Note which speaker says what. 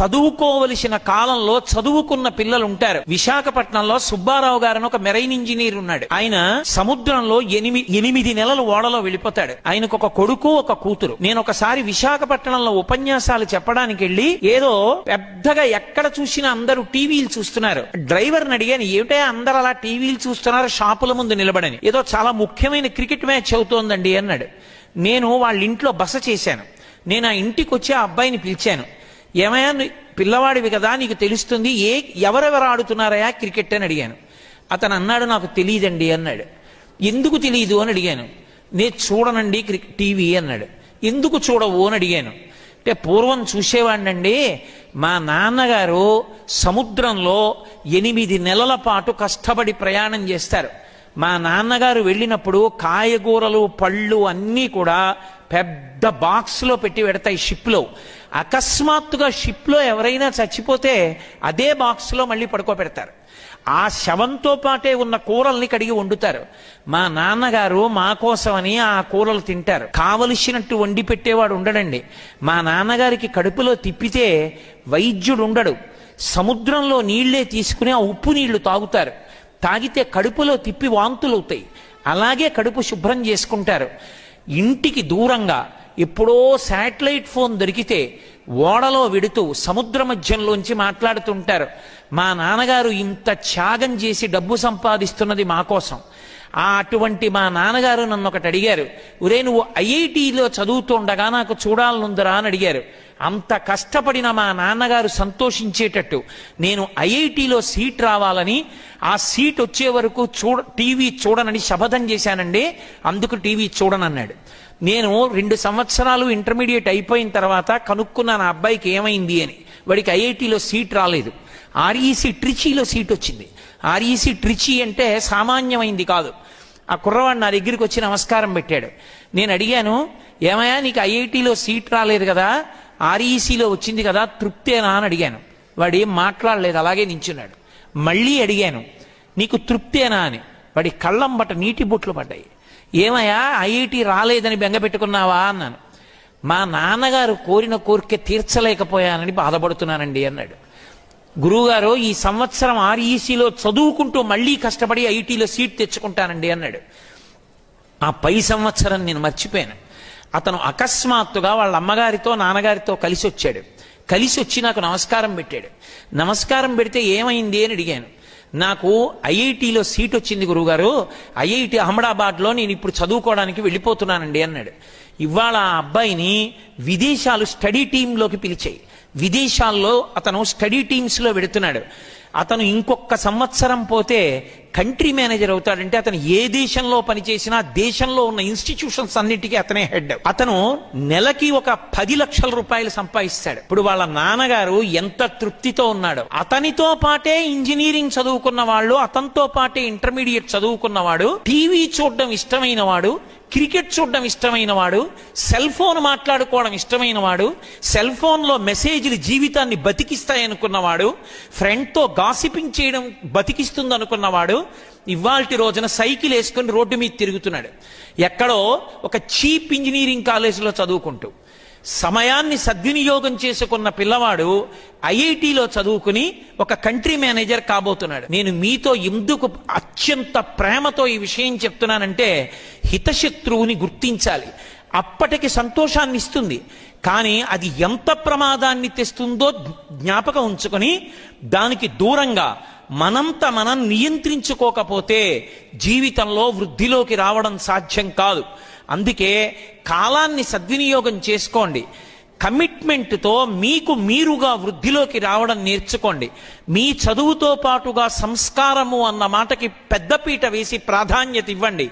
Speaker 1: చదువుకోవలసిన కాలంలో చదువుకున్న పిల్లలు ఉంటారు. విశాఖపట్నంలో సుబ్బారావు గారని ఒక మెరైన్ ఇంజనీర్ ఉన్నాడు. ఆయన సముద్రంలో 8 నెలలు ఓడలో వెళ్ళిపోతాడు. ఆయనకు ఒక కొడుకు, ఒక కూతురు. నేను ఒకసారి విశాఖపట్నంలో ఉపన్యాసాలు చెప్పడానికి వెళ్ళి ఏదో పెద్దగా ఎక్కడ చూసినా అందరూ టీవీలు చూస్తున్నారు. డ్రైవర్ని అడిగాను, ఏమిటో అందరు అలా టీవీలు చూస్తున్నారు షాపుల ముందు నిలబడని. ఏదో చాలా ముఖ్యమైన క్రికెట్ మ్యాచ్ అవుతోందండి అన్నాడు. నేను వాళ్ళ ఇంట్లో బస చేశాను. నేను ఆ ఇంటికి వచ్చి ఆ అబ్బాయిని పిలిచాను. ఏమయ్యా, పిల్లవాడివి కదా, నీకు తెలుస్తుంది, ఎవరెవరు ఆడుతున్నారయా క్రికెట్ అని అడిగాను. అతను అన్నాడు, నాకు తెలియదండి అన్నాడు. ఎందుకు తెలియదు అని అడిగాను. నేను చూడనండి టీవీ అన్నాడు. ఎందుకు చూడవు అని అడిగాను. అంటే పూర్వం చూసేవాడినండి, మా నాన్నగారు సముద్రంలో 8 నెలల పాటు కష్టపడి ప్రయాణం చేస్తారు. మా నాన్నగారు వెళ్ళినప్పుడు కాయగూరలు, పళ్ళు అన్నీ కూడా పెద్ద బాక్స్లో పెట్టి పెడతాయి షిప్లో. అకస్మాత్తుగా షిప్లో ఎవరైనా చచ్చిపోతే అదే బాక్స్లో మళ్ళీ పడుకోబెడతారు. ఆ శవంతో పాటే ఉన్న కూరల్ని కడిగి వండుతారు. మా నాన్నగారు మా కోసమని ఆ కూరలు తింటారు. కావలసినట్టు వండి పెట్టేవాడు ఉండడండి. మా నాన్నగారికి కడుపులో తిప్పితే వైద్యుడు ఉండడు. సముద్రంలో నీళ్లే తీసుకుని ఆ ఉప్పు నీళ్లు తాగుతారు. తాగితే కడుపులో తిప్పి వాంతులు అవుతాయి. అలాగే కడుపు శుభ్రం చేసుకుంటారు. ఇంటికి దూరంగా ఎప్పుడో శాటిలైట్ ఫోన్ దొరికితే ఓడలో వెడుతూ సముద్ర మధ్యంలోంచి మాట్లాడుతుంటారు. మా నాన్నగారు ఇంత త్యాగం చేసి డబ్బు సంపాదిస్తున్నది మా కోసం. అటువంటి మా నాన్నగారు నన్ను ఒకటి అడిగారు, ఒరే నువ్వు ఐఐటిలో చదువుతుండగా నాకు చూడాలనుందరా అని అడిగారు. అంత కష్టపడిన మా నాన్నగారు సంతోషించేటట్టు నేను ఐఐటిలో సీట్ రావాలని, ఆ సీట్ వచ్చే వరకు టీవీ చూడనని శపథం చేశానండి, అందుకు టీవీ చూడనన్నాడు. నేను 2 సంవత్సరాలు ఇంటర్మీడియట్ అయిపోయిన తర్వాత కనుక్కున్నా నా అబ్బాయికి ఏమైంది అని. వాడికి ఐఐటిలో సీట్ రాలేదు, ఆర్ఈసి ట్రిచీలో సీట్ వచ్చింది. ఆర్ఈసి ట్రిచీ అంటే సామాన్యమైంది కాదు. ఆ కుర్రవాడు నా దగ్గరికి వచ్చి నమస్కారం పెట్టాడు. నేను అడిగాను, ఏమయ్యా నీకు ఐఐటిలో సీట్ రాలేదు కదా, ఆర్ఈసీలో వచ్చింది కదా, తృప్తేనా అని అడిగాను. వాడు ఏం మాట్లాడలేదు, అలాగే నించున్నాడు. మళ్ళీ అడిగాను, నీకు తృప్తేనా అని. వాడి కళ్ళంబట నీటి బొట్లు పడ్డాయి. ఏమయ్యా ఐఐటి రాలేదని బెంగ పెట్టుకున్నావా అన్నాను. మా నాన్నగారు కోరిన కోరిక తీర్చలేకపోయానని బాధపడుతున్నానండి అన్నాడు. గురువుగారు ఈ సంవత్సరం ఆర్ఈసీలో చదువుకుంటూ మళ్ళీ కష్టపడి ఐఐటిలో సీట్ తెచ్చుకుంటానండి అన్నాడు. ఆ పై సంవత్సరం నేను మర్చిపోయాను. అతను అకస్మాత్తుగా వాళ్ళ అమ్మగారితో నాన్నగారితో కలిసి వచ్చాడు. కలిసి వచ్చి నాకు నమస్కారం పెట్టాడు. నమస్కారం పెడితే ఏమైంది అని అడిగాను. నాకు ఐఐటిలో సీట్ వచ్చింది గురువుగారు, ఐఐటి అహ్మదాబాద్లో నేను ఇప్పుడు చదువుకోవడానికి వెళ్ళిపోతున్నానండి అన్నాడు. ఇవాళ ఆ అబ్బాయిని విదేశాలు స్టడీ టీంలోకి పిలిచాయి. విదేశాల్లో అతను స్టడీ టీమ్స్లో వెడుతున్నాడు. అతను ఇంకొక సంవత్సరం పోతే కంట్రీ మేనేజర్ అవుతాడంటే అతను ఏ దేశంలో పనిచేసినా దేశంలో ఉన్న ఇన్స్టిట్యూషన్స్ అన్నిటికీ అతనే హెడ్. అతను నెలకి ఒక 10 లక్షల రూపాయలు సంపాదిస్తాడు. ఇప్పుడు వాళ్ళ నాన్నగారు ఎంత తృప్తితో ఉన్నాడో. అతనితో పాటే ఇంజనీరింగ్ చదువుకున్న వాళ్ళు, అతనితో పాటే ఇంటర్మీడియట్ చదువుకున్నవాడు, టీవీ చూడడం ఇష్టమైన వాడు, క్రికెట్ చూడడం ఇష్టమైన వాడు, సెల్ ఫోన్ మాట్లాడుకోవడం ఇష్టమైన వాడు, సెల్ ఫోన్లో మెసేజ్లు జీవితాన్ని బతికిస్తాయనుకున్నవాడు, ఫ్రెండ్తో గాసిపింగ్ చేయడం బతికిస్తుంది అనుకున్నవాడు ఇవాల్టి రోజున సైకిల్ వేసుకుని రోడ్డు మీద తిరుగుతున్నాడు. ఎక్కడో ఒక చీప్ ఇంజనీరింగ్ కాలేజీలో చదువుకుంటూ. సమయాన్ని సద్వినియోగం చేసుకున్న పిల్లవాడు ఐఐటిలో చదువుకుని ఒక కంట్రీ మేనేజర్ కాబోతున్నాడు. నేను మీతో ఎందుకు అత్యంత ప్రేమతో ఈ విషయం చెప్తున్నానంటే, హితశత్రువుని గుర్తించాలి. అప్పటికి సంతోషాన్ని ఇస్తుంది, కానీ అది ఎంత ప్రమాదాన్ని తెస్తుందో జ్ఞాపకం ఉంచుకొని దానికి దూరంగా మనంత మనం నియంత్రించుకోకపోతే జీవితంలో వృద్ధిలోకి రావడం సాధ్యం కాదు. అందుకే కాలాన్ని సద్వినియోగం చేసుకోండి. కమిట్మెంట్తో మీకు మీరుగా వృద్ధిలోకి రావడం నేర్చుకోండి. మీ చదువుతో పాటుగా సంస్కారము అన్న మాటకి పెద్దపీట వేసి ప్రాధాన్యత ఇవ్వండి.